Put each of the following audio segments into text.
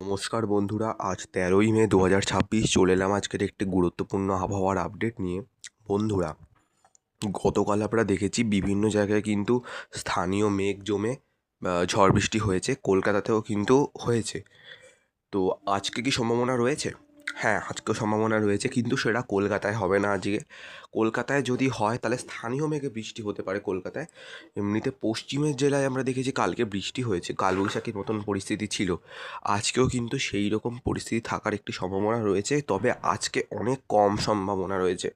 নমস্কার বন্ধুরা, আজ 13ই মে 2026 চলে এলাম আজকের একটি গুরুত্বপূর্ণ আবহাওয়ার আপডেট নিয়ে। বন্ধুরা, গতকাল আমরা দেখেছি বিভিন্ন জায়গায় কিন্তু স্থানীয় মেঘ জমে ঝড় বৃষ্টি হয়েছে, কলকাতাতেও কিন্তু হয়েছে। তো আজকে কি সম্ভাবনা রয়েছে? হ্যাঁ, আজকেও সম্ভাবনা রয়েছে, কিন্তু সেটা কলকাতায় হবে না আজকে। কলকাতায় যদি হয় তাহলে স্থানীয় মেঘে বৃষ্টি হতে পারে কলকাতায়। এমনিতে পশ্চিমের জেলায় আমরা দেখেছি কালকে বৃষ্টি হয়েছে, কালবৈশাখীর মতন পরিস্থিতি ছিল। আজকেও কিন্তু সেই রকম পরিস্থিতি থাকার একটি সম্ভাবনা রয়েছে, তবে আজকে অনেক কম সম্ভাবনা রয়েছে।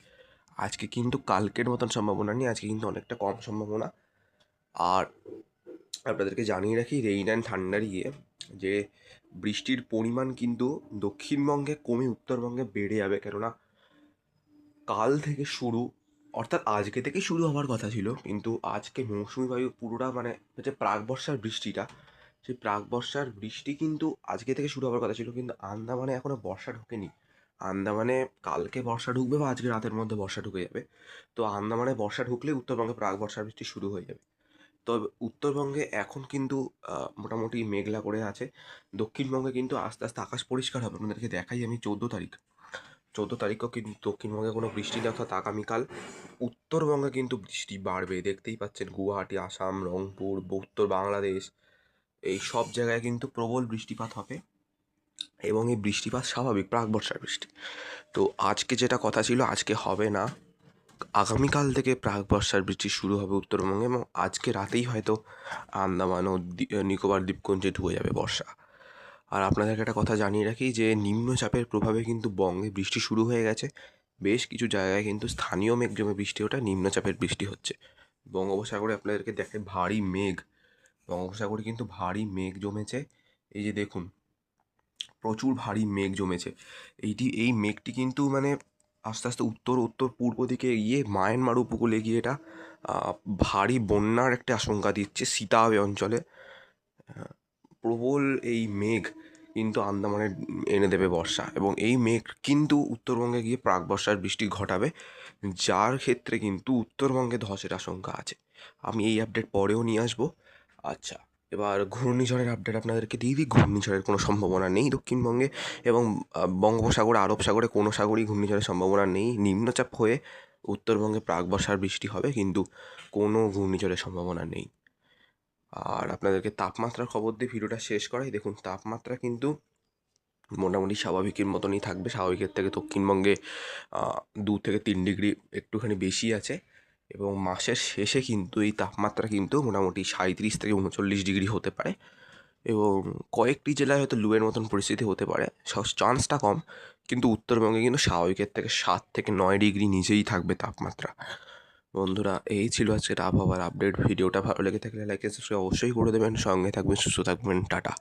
আজকে কিন্তু কালকের মতন সম্ভাবনা নেই, আজকে কিন্তু অনেকটা কম সম্ভাবনা। আর আপনাদেরকে জানিয়ে রাখি রেইন অ্যান্ড থান্ডার যে বৃষ্টির পরিমাণ কিন্তু দক্ষিণবঙ্গে কমে উত্তরবঙ্গে বেড়ে যাবে, কেননা কাল থেকে শুরু, অর্থাৎ আজকে থেকেই শুরু হওয়ার কথা ছিল, কিন্তু আজকে মৌসুমি বায়ু পুরোটা মানে যে প্রাক বর্ষার বৃষ্টিটা, সেই প্রাক বর্ষার বৃষ্টি কিন্তু আজকে থেকে শুরু হওয়ার কথা ছিল, কিন্তু আন্দামানে এখনও বর্ষা ঢোকেনি। আন্দামানে কালকে বর্ষা ঢুকবে বা আজকে রাতের মধ্যে বর্ষা ঢুকে যাবে। তো আন্দামানে বর্ষা ঢুকলে উত্তরবঙ্গে প্রাক বর্ষার বৃষ্টি শুরু হয়ে যাবে। তবে উত্তরবঙ্গে এখন কিন্তু মোটামুটি মেঘলা করে আছে। দক্ষিণবঙ্গে কিন্তু আস্তে আস্তে আকাশ পরিষ্কার হবে। আপনাদেরকে দেখাই আমি 14 তারিখ, 14 তারিখও কিন্তু দক্ষিণবঙ্গে কোনো বৃষ্টি নেই, অর্থাৎ আগামীকাল উত্তরবঙ্গে কিন্তু বৃষ্টি বাড়বে। দেখতেই পাচ্ছেন গুয়াহাটি, আসাম, রংপুর, উত্তর বাংলাদেশ, এই সব জায়গায় কিন্তু প্রবল বৃষ্টিপাত হবে, এবং এই বৃষ্টিপাত স্বাভাবিক প্রাক বর্ষার বৃষ্টি। তো আজকে যেটা কথা ছিল আজকে হবে না, আগামীকাল থেকে প্রাক বর্ষার বৃষ্টি শুরু হবে উত্তরবঙ্গে, এবং আজকে রাতেই হয়তো আন্দামান ও নিকোবর দ্বীপপুঞ্জে ঢুকে যাবে বর্ষা। আর আপনাদেরকে একটা কথা জানিয়ে রাখি যে নিম্নচাপের প্রভাবে কিন্তু বঙ্গে বৃষ্টি শুরু হয়ে গেছে। বেশ কিছু জায়গায় কিন্তু স্থানীয় মেঘ জমে বৃষ্টি, ওটা নিম্নচাপের বৃষ্টি হচ্ছে। বঙ্গোপসাগরে আপনাদেরকে দেখে ভারী মেঘ, বঙ্গোপসাগরে কিন্তু ভারী মেঘ জমেছে। এই যে দেখুন, প্রচুর ভারী মেঘ জমেছে। এই মেঘটি কিন্তু মানে আস্তে আস্তে উত্তর উত্তর পূর্ব দিকে গিয়ে মায়ানমার উপকূলে গিয়ে এটা ভারী বন্যার একটা আশঙ্কা দিচ্ছে সিতাবে অঞ্চলে। প্রবল এই মেঘ কিন্তু আন্দামানে এনে দেবে বর্ষা, এবং এই মেঘ কিন্তু উত্তরবঙ্গে গিয়ে প্রাক বর্ষার বৃষ্টি ঘটাবে, যার ক্ষেত্রে কিন্তু উত্তরবঙ্গে ধসের আশঙ্কা আছে। আমি এই আপডেট পরেও নিয়ে আসবো। আচ্ছা, এবার ঘূর্ণিঝড়ের আপডেট আপনাদেরকে দিয়ে দিই। ঘূর্ণিঝড়ের কোনো সম্ভাবনা নেই দক্ষিণবঙ্গে, এবং বঙ্গোপসাগর, আরব সাগরে কোনো সাগরই ঘূর্ণিঝড়ের সম্ভাবনা নেই। নিম্নচাপ হয়ে উত্তরবঙ্গে প্রাক বর্ষার বৃষ্টি হবে, কিন্তু কোনো ঘূর্ণিঝড়ের সম্ভাবনা নেই। আর আপনাদেরকে তাপমাত্রার খবর দিয়ে ভিডিওটা শেষ করাই। দেখুন, তাপমাত্রা কিন্তু মোটামুটি স্বাভাবিকের মতনই থাকবে। স্বাভাবিকের থেকে দক্ষিণবঙ্গে 2 থেকে 3 ডিগ্রি একটুখানি বেশি আছে, এবং মাসের শেষে কিন্তু এই তাপমাত্রা কিন্তু মোটামুটি 37 থেকে 39 ডিগ্রি হতে পারে, এবং কয়েকটি জেলায় হয়তো লুয়ের মতন পরিস্থিতি হতে পারে, চান্সটা কম। কিন্তু উত্তরবঙ্গে কিন্তু স্বাভাবিকের থেকে 7 থেকে 9 ডিগ্রি নিচেই থাকবে তাপমাত্রা। বন্ধুরা, এই ছিল আজকের আবহাওয়ার আপডেট। ভিডিওটা ভালো লেগে থাকলে লাইক সাবস্ক্রাইব অবশ্যই করে দেবেন। সঙ্গে থাকবেন, সুস্থ থাকবেন, টাটা।